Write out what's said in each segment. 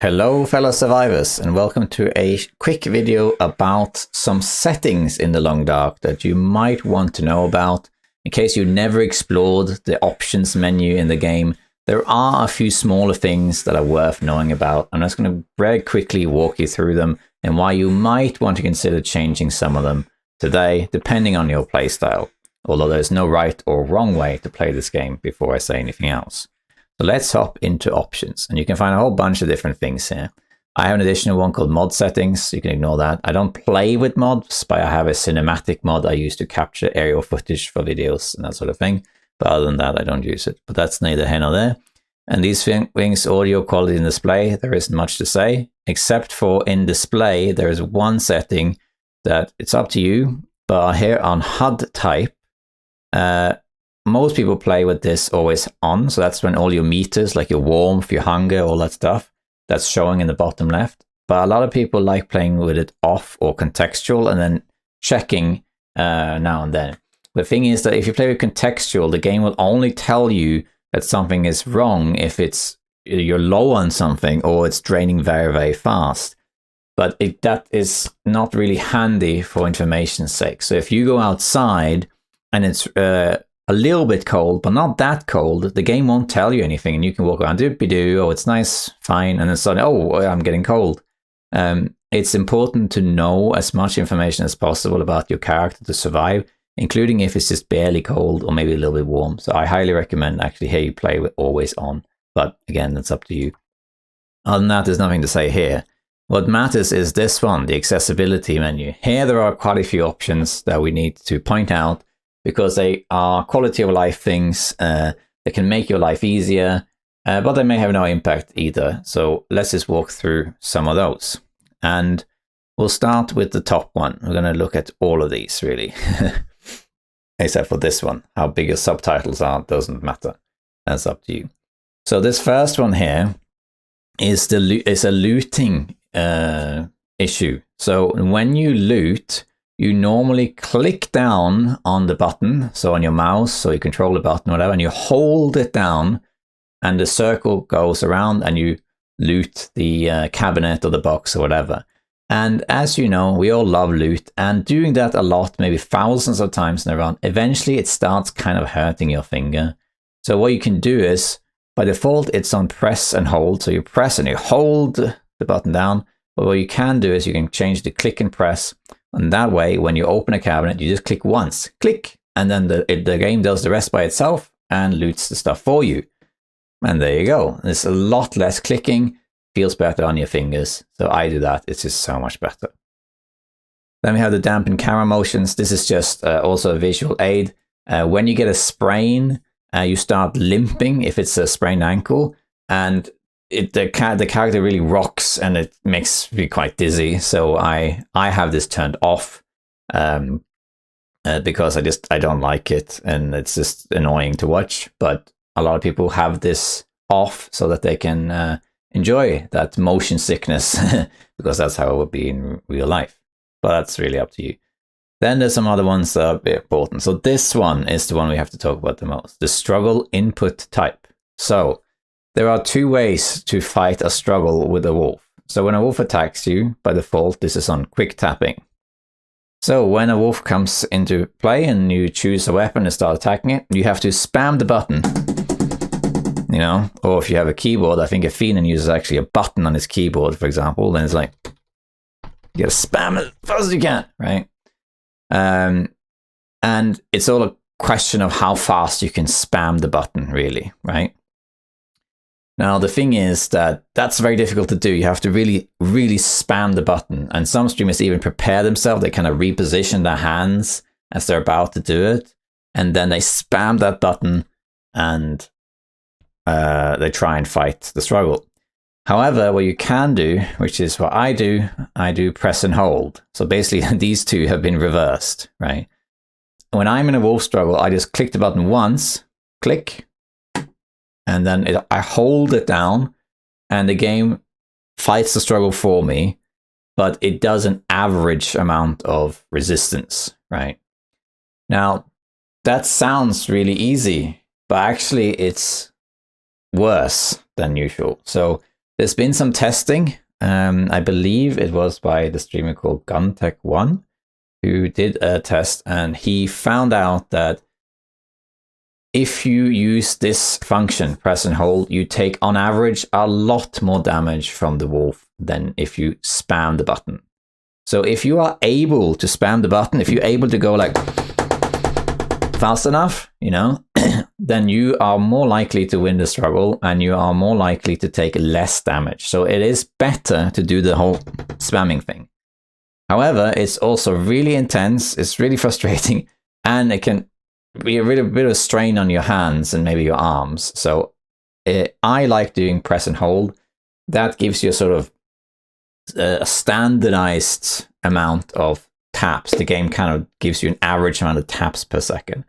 Hello fellow survivors, and welcome to a quick video about some settings in the Long Dark that you might want to know about. In case you never explored the options menu in the game, there are a few smaller things that are worth knowing about. I'm just going to very quickly walk you through them and why you might want to consider changing some of them today, depending on your playstyle. Although there's no right or wrong way to play this game before I say anything else. So let's hop into options, and you can find a whole bunch of different things here. I have an additional one called mod settings, so you can ignore that. I don't play with mods, but I have a cinematic mod I use to capture aerial footage for videos and that sort of thing. But other than that, I don't use it. But that's neither here nor there. And these things, audio quality and display, there isn't much to say, except for in display, there is one setting that it's up to you. But here on HUD type, most people play with this always on, so that's when all your meters, like your warmth, your hunger, all that stuff, that's showing in the bottom left. But a lot of people like playing with it off or contextual and then checking now and then. The thing is that if you play with contextual, the game will only tell you that something is wrong if you're low on something or it's draining very, very fast. But that is not really handy for information's sake. So if you go outside and it's a little bit cold, but not that cold, the game won't tell you anything, and you can walk around, doopy-doo, oh, it's nice, fine, and then suddenly, oh, I'm getting cold. It's important to know as much information as possible about your character to survive, including if it's just barely cold or maybe a little bit warm. So I highly recommend actually here you play with always on, but again, that's up to you. Other than that, there's nothing to say here. What matters is this one, the accessibility menu. Here there are quite a few options that we need to point out, because they are quality of life things that can make your life easier, but they may have no impact either. So let's just walk through some of those. And we'll start with the top one. We're going to look at all of these, really. Except for this one. How big your subtitles are doesn't matter. That's up to you. So this first one here is a looting issue. So when you loot, you normally click down on the button, so on your mouse, so you control the button, whatever, and you hold it down, and the circle goes around, and you loot the cabinet or the box or whatever. And as you know, we all love loot, and doing that a lot, maybe thousands of times in a run, eventually it starts kind of hurting your finger. So what you can do is, by default, it's on press and hold, so you press and you hold the button down, but what you can do is you can change the click and press. And that way, when you open a cabinet, you just click once, click, and then the game does the rest by itself and loots the stuff for you. And there you go. There's a lot less clicking, feels better on your fingers. So I do that. It's just so much better. Then we have the dampen camera motions. This is just also a visual aid. When you get a sprain, you start limping if it's a sprained ankle, and the character really rocks, and it makes me quite dizzy. So I have this turned off because I don't like it, and it's just annoying to watch. But a lot of people have this off so that they can enjoy that motion sickness because that's how it would be in real life. But that's really up to you. Then there's some other ones that are a bit important. So this one is the one we have to talk about the most. The struggle input type. So there are two ways to fight a struggle with a wolf. So when a wolf attacks you, by default, this is on quick tapping. So when a wolf comes into play and you choose a weapon and start attacking it, you have to spam the button. You know, or if you have a keyboard, I think a Fiend uses actually a button on his keyboard, for example, then it's like, you gotta spam it as fast as you can, right? And it's all a question of how fast you can spam the button, really, right? Now, the thing is that that's very difficult to do. You have to really, really spam the button. And some streamers even prepare themselves. They kind of reposition their hands as they're about to do it. And then they spam that button and they try and fight the struggle. However, what you can do, which is what I do press and hold. So basically, these two have been reversed, right? When I'm in a wolf struggle, I just click the button once, click, and then I hold it down, and the game fights the struggle for me, but it does an average amount of resistance, right? Now, that sounds really easy, but actually it's worse than usual. So There's been some testing. I believe it was by the streamer called GunTech1 who did a test, and he found out that if you use this function, press and hold, you take on average a lot more damage from the wolf than if you spam the button. So if you are able to spam the button, if you're able to go like fast enough, you know, then you are more likely to win the struggle and you are more likely to take less damage. So it is better to do the whole spamming thing. However, it's also really intense, it's really frustrating, and it can be a really bit of strain on your hands and maybe your arms. So I like doing press and hold. That gives you a sort of a standardized amount of taps. The game kind of gives you an average amount of taps per second.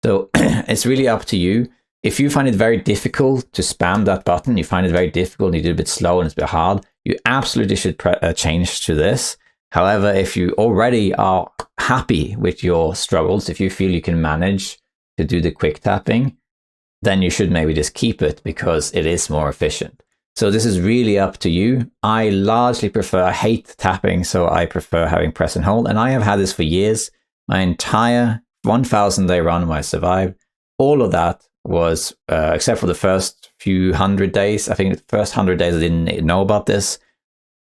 So it's really up to you. If you find it very difficult to spam that button, you find it very difficult, you do it a bit slow and it's a bit hard, you absolutely should change to this. However, if you already are happy with your struggles, if you feel you can manage to do the quick tapping, then you should maybe just keep it because it is more efficient. So this is really up to you. I largely prefer, I hate tapping, so I prefer having press and hold. And I have had this for years. My entire 1,000-day run where I survived, all of that was, except for the first few 100 days. I think the first 100 days I didn't know about this.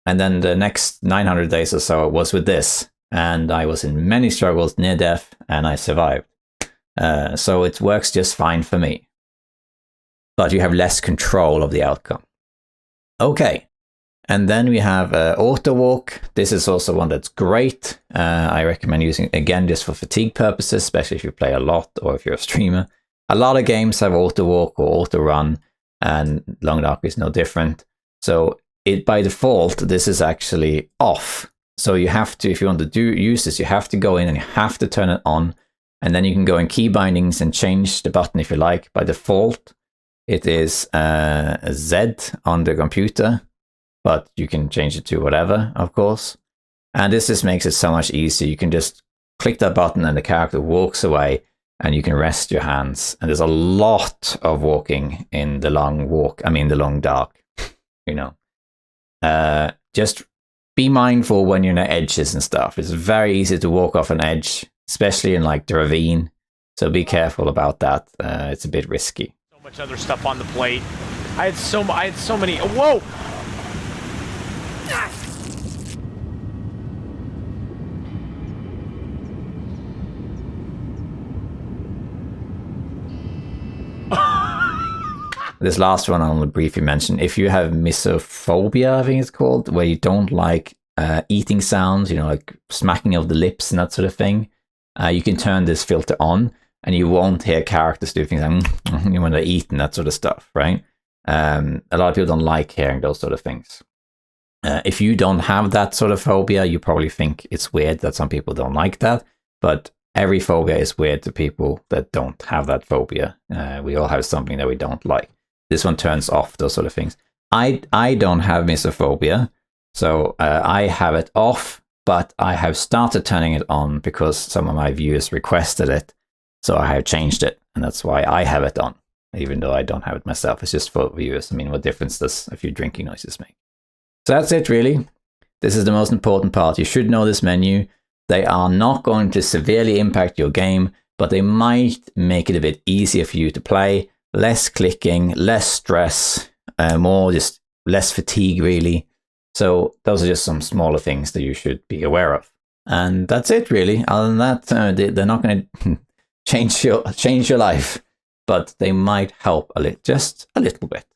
And then the next 900 days or so was with this. And I was in many struggles, near death, and I survived. So it works just fine for me. But you have less control of the outcome. Okay. And then we have Autowalk. This is also one that's great. I recommend using it, again, just for fatigue purposes, especially if you play a lot or if you're a streamer. A lot of games have Autowalk or Autorun, and Long Dark is no different. So by default, this is actually off. So you have to, if you want to use this, you have to go in and you have to turn it on. And then you can go in key bindings and change the button if you like. By default, it is Z on the computer, but you can change it to whatever, of course. And this just makes it so much easier. You can just click that button and the character walks away and you can rest your hands. And there's a lot of walking in the the Long Dark, you know. Just be mindful when you're near edges and stuff. It's very easy to walk off an edge, especially in like the ravine. So be careful about that. It's a bit risky. So much other stuff on the plate. I had so many. Whoa! This last one I want to briefly mention. If you have misophobia, I think it's called, where you don't like eating sounds, you know, like smacking of the lips and that sort of thing, you can turn this filter on and you won't hear characters do things like when they're eating, that sort of stuff, right? A lot of people don't like hearing those sort of things. If you don't have that sort of phobia, you probably think it's weird that some people don't like that, but every phobia is weird to people that don't have that phobia. We all have something that we don't like. This one turns off those sort of things. I don't have misophobia, so I have it off, but I have started turning it on because some of my viewers requested it. So I have changed it, and that's why I have it on, even though I don't have it myself. It's just for viewers. I mean, what difference does a few drinking noises make? So that's it, really. This is the most important part. You should know this menu. They are not going to severely impact your game, but they might make it a bit easier for you to play. Less clicking, less stress, more just less fatigue, really. So those are just some smaller things that you should be aware of. And that's it, really. Other than that, they're not going to change your life, but they might help just a little bit.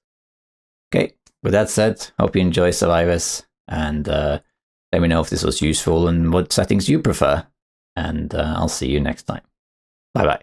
Okay, with that said, hope you enjoy Survivors, and let me know if this was useful and what settings you prefer. And I'll see you next time. Bye-bye.